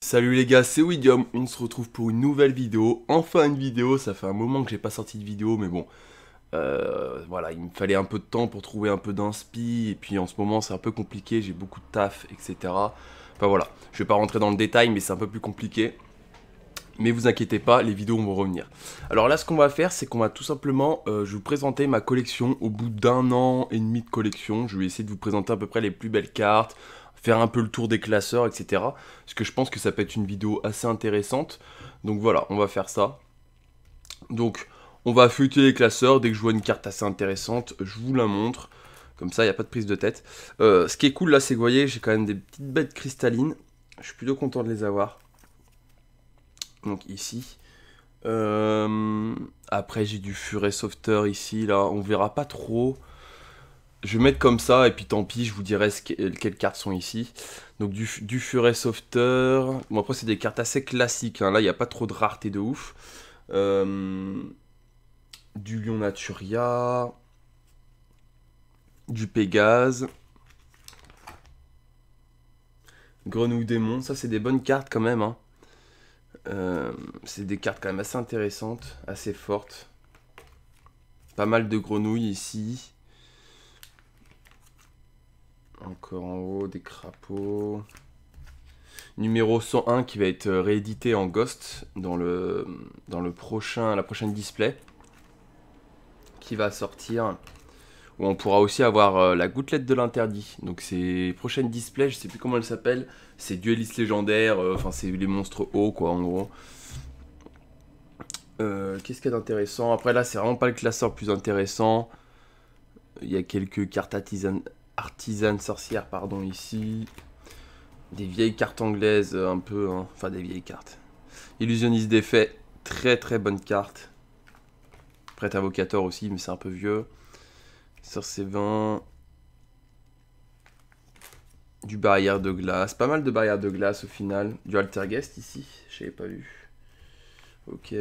Salut les gars, c'est Widium, on se retrouve pour une nouvelle vidéo, enfin une vidéo, ça fait un moment que j'ai pas sorti de vidéo, mais bon, voilà, il me fallait un peu de temps pour trouver un peu d'inspi, et puis en ce moment c'est un peu compliqué, j'ai beaucoup de taf, etc. Enfin voilà, je vais pas rentrer dans le détail, mais c'est un peu plus compliqué, mais vous inquiétez pas, les vidéos vont revenir. Alors là, ce qu'on va faire, c'est qu'on va tout simplement, je vais vous présenter ma collection au bout d'un an et demi de collection, je vais essayer de vous présenter à peu près les plus belles cartes, faire un peu le tour des classeurs, etc. Parce que je pense que ça peut être une vidéo assez intéressante. Donc voilà, on va faire ça. Donc on va feuilleter les classeurs. Dès que je vois une carte assez intéressante, je vous la montre. Comme ça, il n'y a pas de prise de tête. Ce qui est cool là, c'est que vous voyez, j'ai quand même des petites bêtes cristallines. Je suis plutôt content de les avoir. Donc ici. Après, j'ai du Furet Softer ici. Là, on verra pas trop. Je vais mettre comme ça, et puis tant pis, je vous dirai quelles cartes sont ici. Donc du Furet Softer. Bon, après, c'est des cartes assez classiques, hein. Là, il n'y a pas trop de rareté de ouf. Du Lion Naturia. Du Pégase. Grenouille Démon. Ça, c'est des bonnes cartes quand même, hein. C'est des cartes quand même assez intéressantes, assez fortes. Pas mal de grenouilles ici. Encore en haut, des crapauds. Numéro 101 qui va être réédité en Ghost dans la prochaine display. Qui va sortir. Où on pourra aussi avoir la gouttelette de l'interdit. Donc c'est prochaine display, je sais plus comment elle s'appelle. C'est Dueliste légendaire, enfin c'est les monstres hauts quoi en gros. Qu'est-ce qu'il y a d'intéressant? Après là c'est vraiment pas le classeur le plus intéressant. Il y a quelques cartes artisanes sorcières pardon ici. Des vieilles cartes anglaises un peu, hein. Enfin des vieilles cartes. Illusionniste d'effet, très très bonne carte. Prêt Avocator aussi mais c'est un peu vieux. Sur ces 20. Du barrière de glace, pas mal de barrières de glace au final. Du Altergeist ici, je n'avais pas vu. Ok.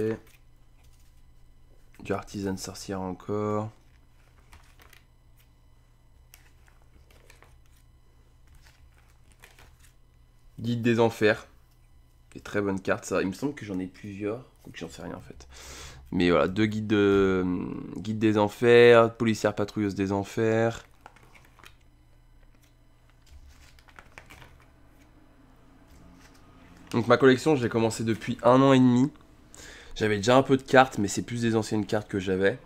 Du artisan sorcière encore. Guide des enfers. Des très bonnes cartes, ça. Il me semble que j'en ai plusieurs. Donc j'en sais rien en fait. Mais voilà, deux guides des enfers, policière patrouilleuse des enfers. Donc ma collection, j'ai commencé depuis 1 an et demi. J'avais déjà un peu de cartes, mais c'est plus des anciennes cartes que j'avais.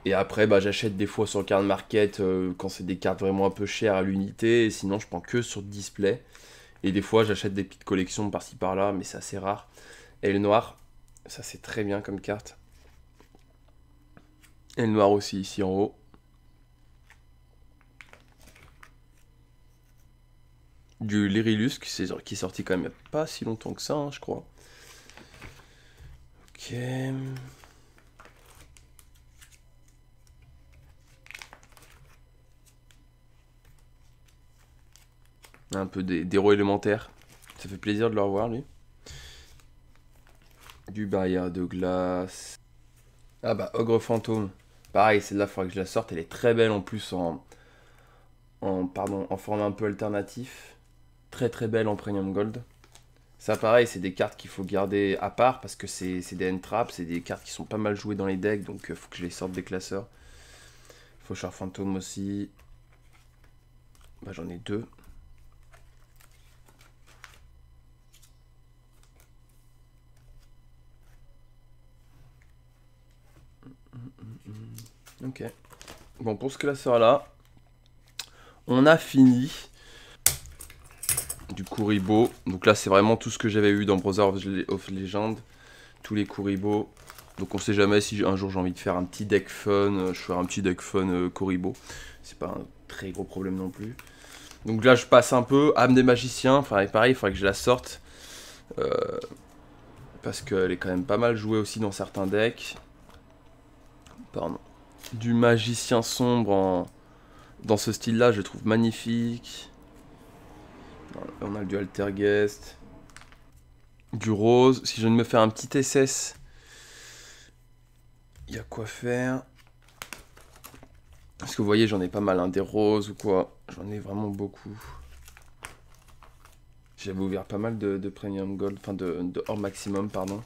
Et après, bah, j'achète des fois sur le card market quand c'est des cartes vraiment un peu chères à l'unité. Et sinon, je prends que sur display. Et des fois, j'achète des petites collections par-ci par-là, mais c'est assez rare. Et le noir, ça c'est très bien comme carte. Et le noir aussi, ici en haut. Du Lyrilus qui est sorti quand même il n'y a pas si longtemps que ça, hein, je crois. Ok. Un peu d'héros élémentaires. Ça fait plaisir de le revoir, lui. Du barrière de glace. Ah bah, Ogre Fantôme. Pareil, celle-là, il faudra que je la sorte. Elle est très belle en plus en format un peu alternatif. Très très belle en Premium Gold. Ça pareil, c'est des cartes qu'il faut garder à part parce que c'est des end-traps, c'est des cartes qui sont pas mal jouées dans les decks, donc il faut que je les sorte des classeurs. Faucheur Fantôme aussi. Bah, j'en ai deux. Ok. Bon, pour ce classeur-là, on a fini. Du Kuribo. Donc là, c'est vraiment tout ce que j'avais eu dans Brotherhood of Legend. Tous les Kuribo. Donc on sait jamais si un jour j'ai envie de faire un petit deck fun. Je ferai un petit deck fun Kuribo. C'est pas un très gros problème non plus. Donc là, je passe un peu. Âme des magiciens. Enfin, pareil, il faudrait que je la sorte. Parce qu'elle est quand même pas mal jouée aussi dans certains decks. Pardon. Du magicien sombre dans ce style-là, je le trouve magnifique. On a du Altergeist. Du rose. Si je viens de me faire un petit SS, il y a quoi faire. Parce que vous voyez, j'en ai pas mal, hein, des roses ou quoi. J'en ai vraiment beaucoup. J'avais ouvert pas mal de Premium Gold, enfin de Or Maximum, pardon.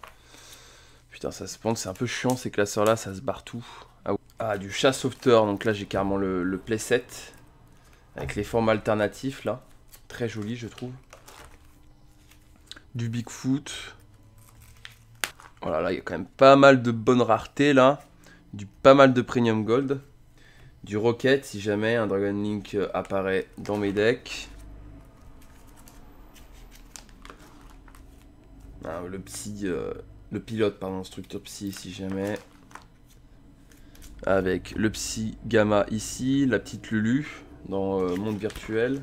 Putain, ça se pend, c'est un peu chiant ces classeurs-là, ça se barre tout. Ah, ah, du chat sauveteur, donc là j'ai carrément le playset. Avec les formes alternatifs là. Très joli, je trouve. Du Bigfoot. Voilà, là il y a quand même pas mal de bonnes raretés là. Pas mal de Premium Gold. Du Rocket si jamais un Dragon Link apparaît dans mes decks. Ah, le pilote, pardon, structure psy si jamais. Avec le psy gamma ici, la petite Lulu dans monde virtuel.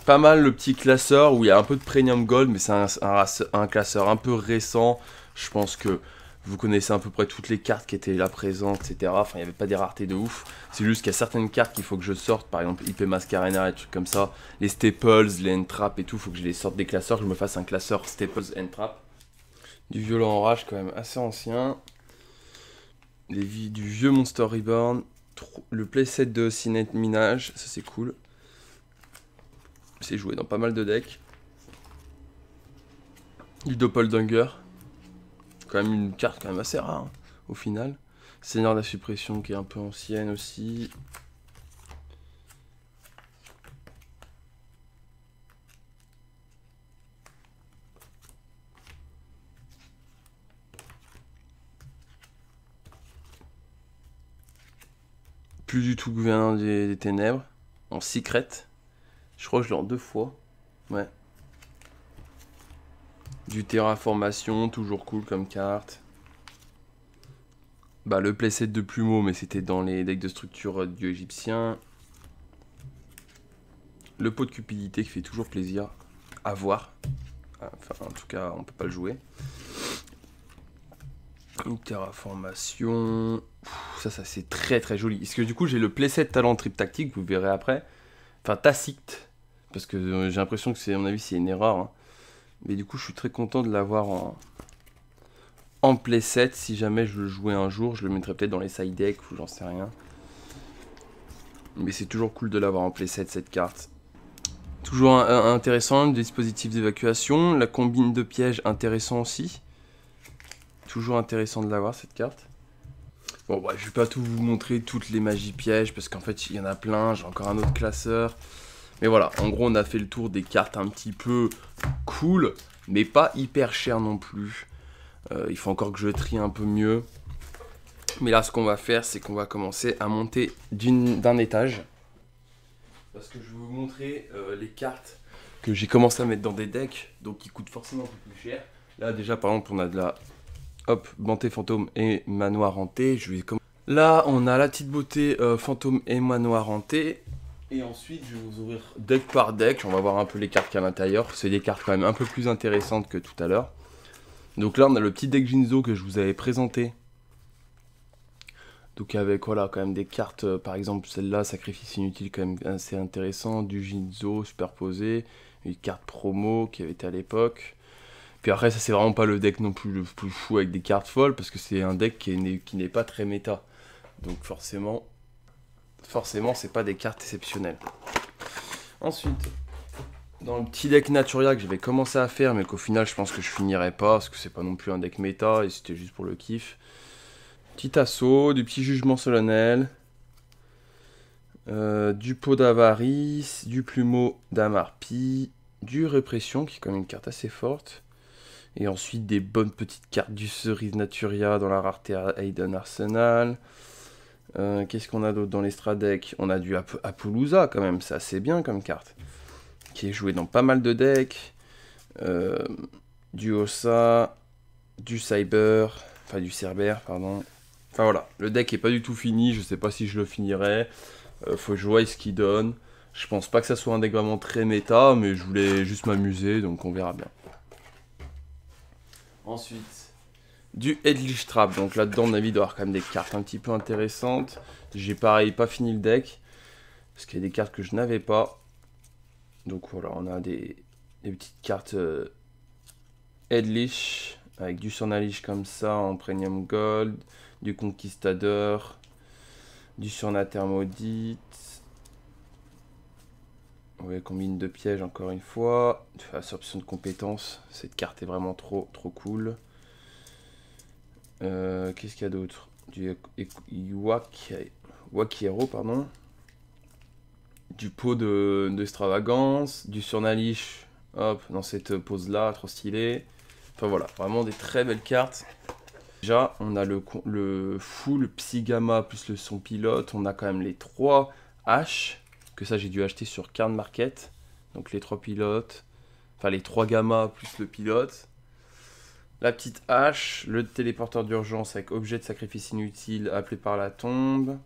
Pas mal le petit classeur où il y a un peu de Premium Gold, mais c'est un classeur un peu récent. Je pense que vous connaissez à peu près toutes les cartes qui étaient là présentes, etc. Enfin, il n'y avait pas des raretés de ouf. C'est juste qu'il y a certaines cartes qu'il faut que je sorte, par exemple IP Mascarena et des trucs comme ça. Les Staples, les Entrap et tout, il faut que je les sorte des classeurs, que je me fasse un classeur Staples Entrap. Du Violent Enrage quand même assez ancien. Du vieux Monster Reborn. Le playset de Cinet Minage, ça c'est cool. C'est joué dans pas mal de decks. Du Doppelganger. Quand même une carte quand même assez rare, hein, au final. Seigneur de la Suppression qui est un peu ancienne aussi. Plus du tout Gouverneur des Ténèbres. En secret. Je crois que je l'ai en 2 fois. Ouais. Du Terraformation, toujours cool comme carte. Bah le playset de Plumeau, mais c'était dans les decks de structure dieu égyptien. Le pot de cupidité qui fait toujours plaisir à voir. Enfin, en tout cas, on peut pas le jouer. Une Terraformation. Ça c'est très très joli. Parce que du coup, j'ai le playset Talent Trip Tactique, vous verrez après. Enfin, Tacite. Parce que j'ai l'impression que c'est, à mon avis, c'est une erreur. Hein. Mais du coup, je suis très content de l'avoir en playset. Si jamais je le jouais un jour, je le mettrais peut-être dans les side decks ou j'en sais rien. Mais c'est toujours cool de l'avoir en playset cette carte. Toujours intéressant, le dispositif d'évacuation. La combine de pièges, intéressant aussi. Toujours intéressant de l'avoir cette carte. Bon, bah, je vais pas tout vous montrer toutes les magies pièges parce qu'en fait, il y en a plein. J'ai encore un autre classeur. Mais voilà, en gros, on a fait le tour des cartes un petit peu cool, mais pas hyper cher non plus. Il faut encore que je trie un peu mieux. Mais là, ce qu'on va faire, c'est qu'on va commencer à monter d'un étage. Parce que je vais vous montrer les cartes que j'ai commencé à mettre dans des decks, donc qui coûtent forcément un peu plus cher. Là, déjà, par exemple, on a de la Banté Fantôme et Manoir Hanté. Là, on a la petite beauté Fantôme et Manoir Hanté. Et ensuite, je vais vous ouvrir deck par deck. On va voir un peu les cartes qu'il y a à l'intérieur. C'est des cartes quand même un peu plus intéressantes que tout à l'heure. Donc là, on a le petit deck Jinzo que je vous avais présenté. Donc avec, voilà, quand même des cartes, par exemple celle-là, Sacrifice Inutile, quand même assez intéressant. Du Jinzo superposé. Une carte promo qui avait été à l'époque. Puis après, ça c'est vraiment pas le deck non plus le plus fou avec des cartes folles. Parce que c'est un deck qui n'est pas très méta. Donc forcément, c'est pas des cartes exceptionnelles. Ensuite, dans le petit deck Naturia que j'avais commencé à faire, mais qu'au final je pense que je finirai pas, parce que c'est pas non plus un deck méta, et c'était juste pour le kiff. Petit assaut, du petit jugement solennel, du pot d'avarice, du plumeau d'Amarpi, du répression, qui est quand même une carte assez forte. Et ensuite des bonnes petites cartes du cerise Naturia dans la rareté Aiden Arsenal. Qu'est-ce qu'on a d'autre dans l'extra deck? On a du Apollousa quand même, c'est assez bien comme carte. Qui est joué dans pas mal de decks. Du Ossa, du Cyber, enfin du Cerber, pardon. Enfin voilà, le deck est pas du tout fini, je sais pas si je le finirai. Faut que je voie ce qu'il donne. Je pense pas que ça soit un deck vraiment très méta, mais je voulais juste m'amuser, donc on verra bien. Ensuite, du Headlish Trap. Donc là-dedans, on a envie d'avoir quand même des cartes un petit peu intéressantes. J'ai pareil pas fini le deck, parce qu'il y a des cartes que je n'avais pas. Donc voilà, on a des petites cartes Headlish, avec du Surnalish comme ça, en Premium Gold, du Conquistador, du Surnater Maudite. Ouais, combine de pièges encore une fois. Absorption de compétences. Cette carte est vraiment trop cool. Qu'est-ce qu'il y a d'autre? Du Wakiero, pardon. Du pot d'extravagance. Du Surnalish. Hop, dans cette pose-là, trop stylé. Enfin voilà, vraiment des très belles cartes. Déjà, on a le full Psy Gamma plus son pilote. On a quand même les 3 H. Que ça, j'ai dû acheter sur Card Market. Donc les 3 pilotes. Enfin, les 3 Gamma plus le pilote. La petite hache. Le téléporteur d'urgence avec objet de sacrifice inutile appelé par la tombe.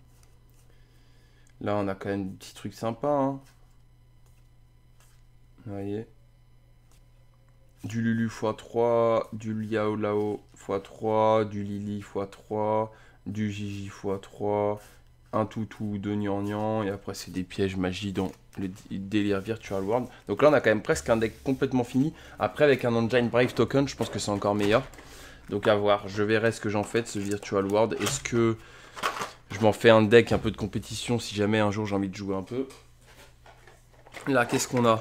Là, on a quand même des petits trucs sympas. Hein. Vous voyez. Du Lulu x3, du Liao Lao x3, du Lily x3, du Gigi x3, un toutou de Gnangnan, et après c'est des pièges magie dans le délire Virtual World. Donc là on a quand même presque un deck complètement fini. Après avec un Engine Brave Token, je pense que c'est encore meilleur. Donc à voir, je verrai ce que j'en fais de ce Virtual World. Est-ce que je m'en fais un deck un peu de compétition si jamais un jour j'ai envie de jouer un peu. Là qu'est-ce qu'on a?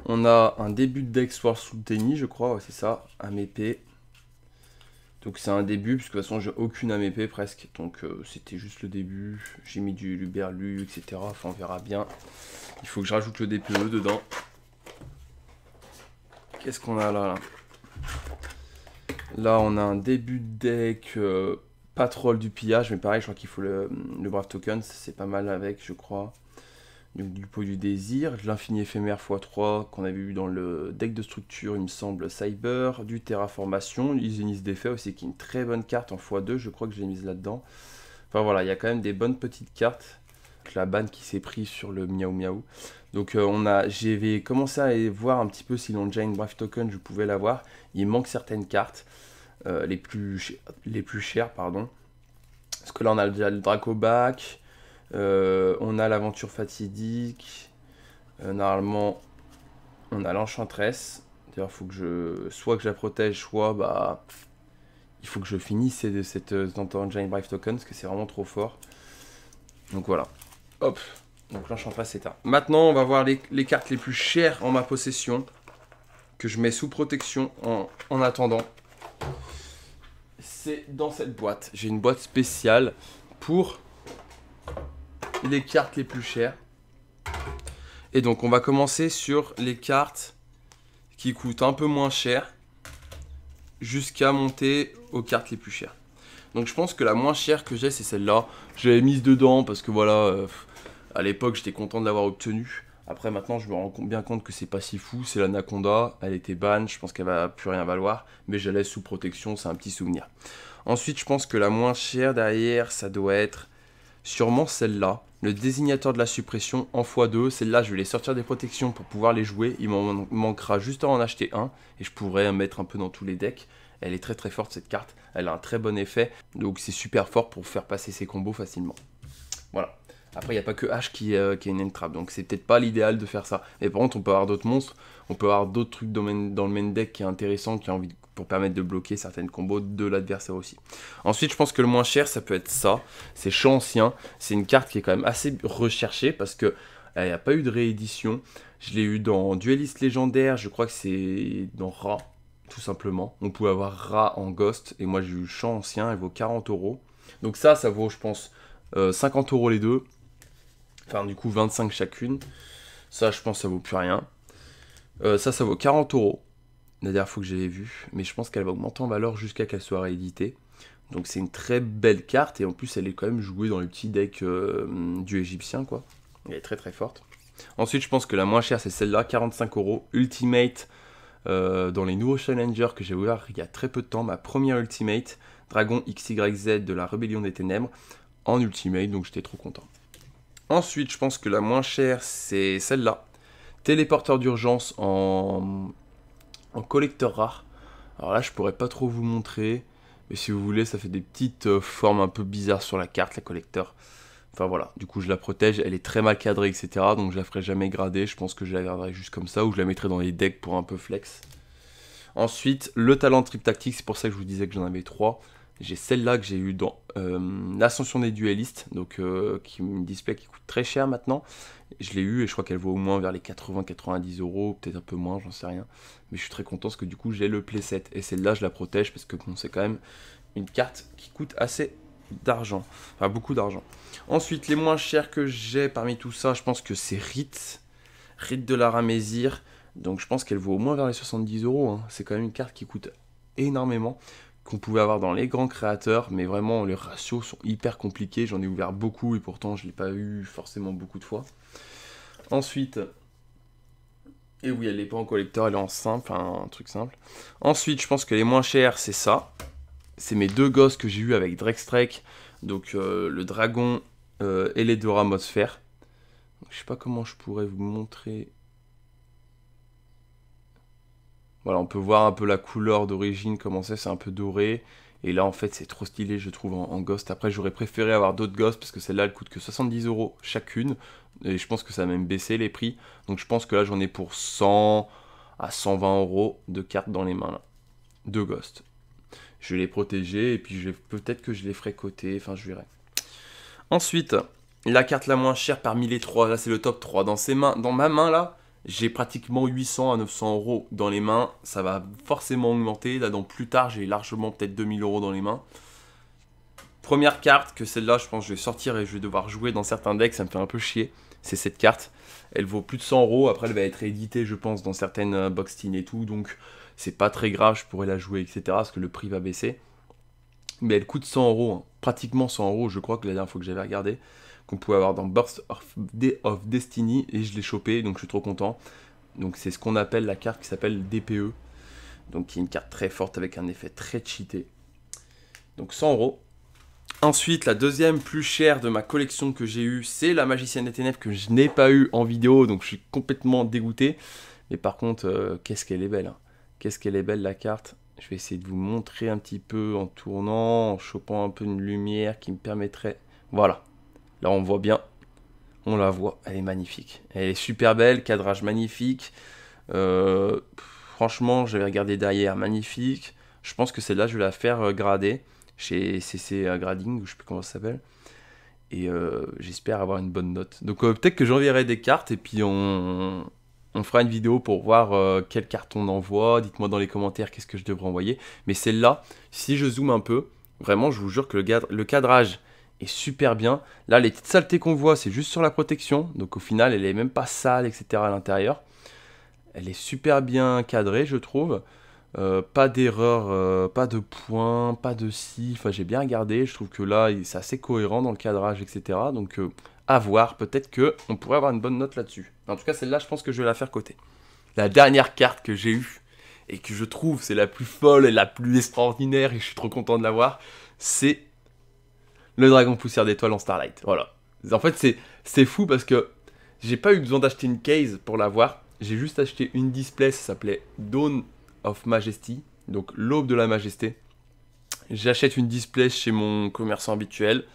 On a un début de deck Sword Soul Tennis, je crois, ouais, c'est ça, âme épée. Donc c'est un début, puisque de toute façon j'ai aucune âme épée presque, donc c'était juste le début. J'ai mis du Luberlu, etc. Enfin on verra bien. Il faut que je rajoute le DPE dedans. Qu'est-ce qu'on a là? Là on a un début de deck Patrol du pillage, mais pareil je crois qu'il faut le Brave Token, c'est pas mal avec je crois. Donc du pot du désir, l'infini éphémère x3 qu'on avait eu dans le deck de structure, il me semble, Cyber, du terraformation, l'Isénis d'effet aussi qui est une très bonne carte en x2, je crois que je l'ai mise là-dedans. Enfin voilà, il y a quand même des bonnes petites cartes. La banne qui s'est prise sur le Miaou Miaou. Donc j'avais commencé à voir un petit peu si l'Engine Brave Token je pouvais l'avoir. Il manque certaines cartes, les plus chères, pardon. Parce que là on a déjà le Dracobac. On a l'aventure fatidique. Normalement, on a l'enchantress. D'ailleurs, il faut que soit que je la protège, soit bah, il faut que je finisse cette Engine Brave Token parce que c'est vraiment trop fort. Donc voilà. Hop. Donc l'enchantress est un. Maintenant, on va voir les cartes les plus chères en ma possession que je mets sous protection en attendant. C'est dans cette boîte. J'ai une boîte spéciale pour les cartes les plus chères. Et donc on va commencer sur les cartes qui coûtent un peu moins cher jusqu'à monter aux cartes les plus chères. Donc je pense que la moins chère que j'ai c'est celle-là. Je l'avais mise dedans parce que voilà, à l'époque j'étais content de l'avoir obtenue. Après maintenant je me rends bien compte que c'est pas si fou. C'est l'Anaconda, elle était ban, je pense qu'elle va plus rien valoir. Mais je la laisse sous protection, c'est un petit souvenir. Ensuite je pense que la moins chère derrière ça doit être sûrement celle-là. Le désignateur de la suppression en x2, celle-là je vais les sortir des protections pour pouvoir les jouer, il m'en manquera juste à en acheter un, et je pourrais en mettre un peu dans tous les decks. Elle est très très forte cette carte, elle a un très bon effet, donc c'est super fort pour faire passer ses combos facilement. Voilà. Après il n'y a pas que H qui est une entrap, donc c'est peut-être pas l'idéal de faire ça. Mais par contre on peut avoir d'autres monstres, on peut avoir d'autres trucs dans le main deck qui est intéressant, qui a envie pour permettre de bloquer certaines combos de l'adversaire aussi. Ensuite, je pense que le moins cher, ça peut être ça. C'est Champ Ancien. C'est une carte qui est quand même assez recherchée parce que il n'y a pas eu de réédition. Je l'ai eu dans Dueliste Légendaire. Je crois que c'est dans Ra, tout simplement. On pouvait avoir Ra en Ghost. Et moi, j'ai eu Champ Ancien. Elle vaut 40 €. Donc ça vaut, je pense, 50 € les deux. Enfin, du coup, 25 chacune. Ça, je pense, ça vaut plus rien. Ça vaut 40 €. La dernière fois que j'avais vu, mais je pense qu'elle va augmenter en valeur jusqu'à qu'elle soit rééditée. Donc c'est une très belle carte et en plus elle est quand même jouée dans le petit deck du égyptien quoi. Elle est très très forte. Ensuite je pense que la moins chère c'est celle-là, 45 €, Ultimate dans les nouveaux challengers que j'ai ouvert il y a très peu de temps, ma première Ultimate, Dragon XYZ de la Rébellion des Ténèbres en Ultimate, donc j'étais trop content. Ensuite je pense que la moins chère c'est celle-là, Téléporteur d'urgence en collecteur rare. Alors là je pourrais pas trop vous montrer, mais si vous voulez ça fait des petites formes un peu bizarres sur la carte, la collecteur. Enfin voilà, du coup je la protège, elle est très mal cadrée etc, donc je la ferai jamais grader, je pense que je la garderai juste comme ça, ou je la mettrai dans les decks pour un peu flex. Ensuite le talent trip tactique, c'est pour ça que je vous disais que j'en avais 3. J'ai celle-là que j'ai eu dans l'Ascension des Duellistes, donc une display qui coûte très cher maintenant. Je l'ai eu et je crois qu'elle vaut au moins vers les 80-90 euros, peut-être un peu moins, j'en sais rien. Mais je suis très content parce que du coup j'ai le playset. Et celle-là je la protège parce que bon, c'est quand même une carte qui coûte assez d'argent, enfin beaucoup d'argent. Ensuite, les moins chers que j'ai parmi tout ça, je pense que c'est Rite de la Ramésir. Donc je pense qu'elle vaut au moins vers les 70 euros. Hein. C'est quand même une carte qui coûte énormément, qu'on pouvait avoir dans les grands créateurs, mais vraiment les ratios sont hyper compliqués. J'en ai ouvert beaucoup et pourtant je ne l'ai pas eu forcément beaucoup de fois. Ensuite, et oui, elle n'est pas en collector, elle est en simple, enfin un truc simple. Ensuite, je pense que les moins chers, c'est ça. C'est mes deux gosses que j'ai eu avec Drextrek, donc le dragon et les Doramosphères. Je sais pas comment je pourrais vous montrer. Voilà, on peut voir un peu la couleur d'origine, comment c'est un peu doré. Et là, en fait, c'est trop stylé, je trouve, en Ghost. Après, j'aurais préféré avoir d'autres Ghosts, parce que celle-là, elle coûte que 70 euros chacune. Et je pense que ça a même baissé les prix. Donc je pense que là, j'en ai pour 100 à 120 euros de cartes dans les mains, là. De Ghost. Je vais les protéger, et puis peut-être que je les ferai coter, enfin, je verrai. Ensuite, la carte la moins chère parmi les trois, là, c'est le top 3. Dans ma main, là, j'ai pratiquement 800 à 900 euros dans les mains. Ça va forcément augmenter. Là, dans plus tard, j'ai largement peut-être 2000 euros dans les mains. Première carte, que celle-là, je pense que je vais sortir et je vais devoir jouer dans certains decks. Ça me fait un peu chier. C'est cette carte. Elle vaut plus de 100 euros. Après, elle va être éditée, je pense, dans certaines box teen et tout. Donc, c'est pas très grave. Je pourrais la jouer, etc. Parce que le prix va baisser. Mais elle coûte 100 euros. Hein. Pratiquement 100 euros. Je crois que la dernière fois que j'avais regardé. Qu'on pouvait avoir dans Burst of Destiny, et je l'ai chopé, donc je suis trop content. Donc c'est ce qu'on appelle la carte qui s'appelle DPE, donc qui est une carte très forte avec un effet très cheaté. Donc 100 euros. Ensuite, la deuxième plus chère de ma collection que j'ai eue, c'est la Magicienne des Ténèbres que je n'ai pas eu en vidéo, donc je suis complètement dégoûté. Mais par contre, qu'est-ce qu'elle est belle, hein. Qu'est-ce qu'elle est belle la carte. Je vais essayer de vous montrer un petit peu en tournant, en chopant un peu une lumière qui me permettrait... Voilà. Là, on voit bien, on la voit, elle est magnifique. Elle est super belle, cadrage magnifique. Franchement, j'avais regardé derrière, magnifique. Je pense que celle-là, je vais la faire grader chez CC Grading, ou je sais plus comment ça s'appelle. Et j'espère avoir une bonne note. Donc peut-être que j'enverrai des cartes et puis on fera une vidéo pour voir quelle carte on envoie. Dites-moi dans les commentaires qu'est-ce que je devrais envoyer. Mais celle-là, si je zoome un peu, vraiment, je vous jure que le cadrage est super bien. Là, les petites saletés qu'on voit, c'est juste sur la protection. Donc au final, elle est même pas sale, etc. à l'intérieur. Elle est super bien cadrée, je trouve. Pas d'erreur, pas de points, pas de si. Enfin, j'ai bien regardé. Je trouve que là, c'est assez cohérent dans le cadrage, etc. Donc à voir. Peut-être qu'on pourrait avoir une bonne note là-dessus. En tout cas, celle-là, je pense que je vais la faire coter. La dernière carte que j'ai eue, et que je trouve c'est la plus folle et la plus extraordinaire, et je suis trop content de l'avoir, c'est le dragon poussière d'étoile en Starlight. Voilà. En fait, c'est fou parce que j'ai pas eu besoin d'acheter une case pour l'avoir. J'ai juste acheté une display, ça s'appelait Dawn of Majesty, donc l'aube de la majesté. J'achète une display chez mon commerçant habituel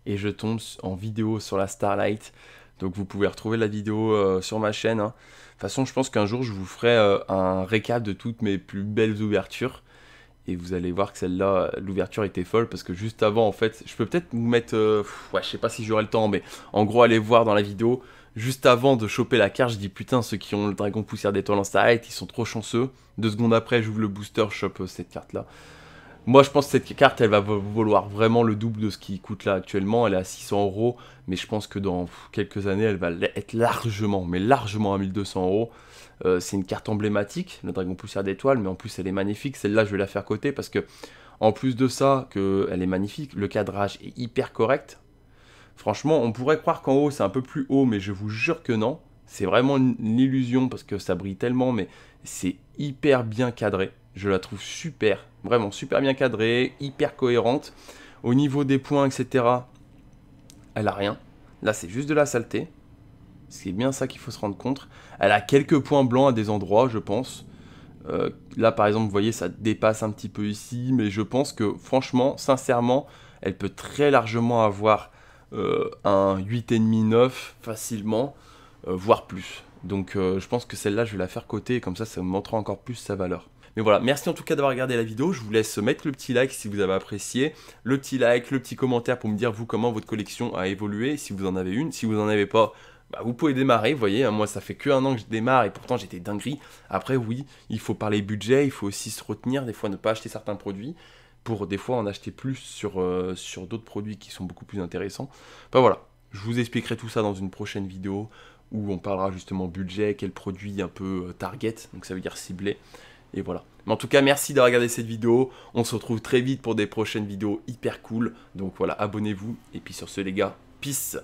et je tombe en vidéo sur la Starlight. Donc vous pouvez retrouver la vidéo sur ma chaîne. Hein. De toute façon, je pense qu'un jour, je vous ferai un récap de toutes mes plus belles ouvertures. Et vous allez voir que celle-là, l'ouverture était folle, parce que juste avant, en fait, je peux peut-être vous mettre... ouais, je sais pas si j'aurai le temps, mais en gros, allez voir dans la vidéo. Juste avant de choper la carte, je dis putain, ceux qui ont le dragon poussière d'étoile en Starlight, ils sont trop chanceux. 2 secondes après, j'ouvre le booster, je chope cette carte-là. Moi, je pense que cette carte, elle va valoir vraiment le double de ce qui coûte là actuellement. Elle est à 600 euros, mais je pense que dans quelques années, elle va être largement, mais largement à 1200 euros. C'est une carte emblématique, le dragon poussière d'étoile, mais en plus, elle est magnifique. Celle-là, je vais la faire coter parce que, en plus de ça, elle est magnifique, le cadrage est hyper correct. Franchement, on pourrait croire qu'en haut, c'est un peu plus haut, mais je vous jure que non. C'est vraiment une illusion parce que ça brille tellement, mais c'est hyper bien cadré. Je la trouve super, vraiment super bien cadrée, hyper cohérente. Au niveau des points, etc., elle a rien. Là, c'est juste de la saleté. C'est bien ça qu'il faut se rendre compte. Elle a quelques points blancs à des endroits, je pense. Là, par exemple, vous voyez, ça dépasse un petit peu ici. Mais je pense que, franchement, sincèrement, elle peut très largement avoir un 8,5-9 facilement, voire plus. Donc je pense que celle-là, je vais la faire coter, et comme ça me montrera encore plus sa valeur. Mais voilà, merci en tout cas d'avoir regardé la vidéo. Je vous laisse mettre le petit like si vous avez apprécié. Le petit like, le petit commentaire pour me dire vous comment votre collection a évolué, si vous en avez une. Si vous n'en avez pas, bah, vous pouvez démarrer, vous voyez, hein, moi ça fait que 1 an que je démarre et pourtant j'étais dinguerie. Après oui, il faut parler budget, il faut aussi se retenir, des fois ne pas acheter certains produits, pour des fois en acheter plus sur d'autres produits qui sont beaucoup plus intéressants. Enfin voilà, je vous expliquerai tout ça dans une prochaine vidéo, où on parlera justement budget, quel produit un peu target, donc ça veut dire ciblé, et voilà. Mais en tout cas, merci d'avoir regardé cette vidéo, on se retrouve très vite pour des prochaines vidéos hyper cool, donc voilà, abonnez-vous, et puis sur ce les gars, peace.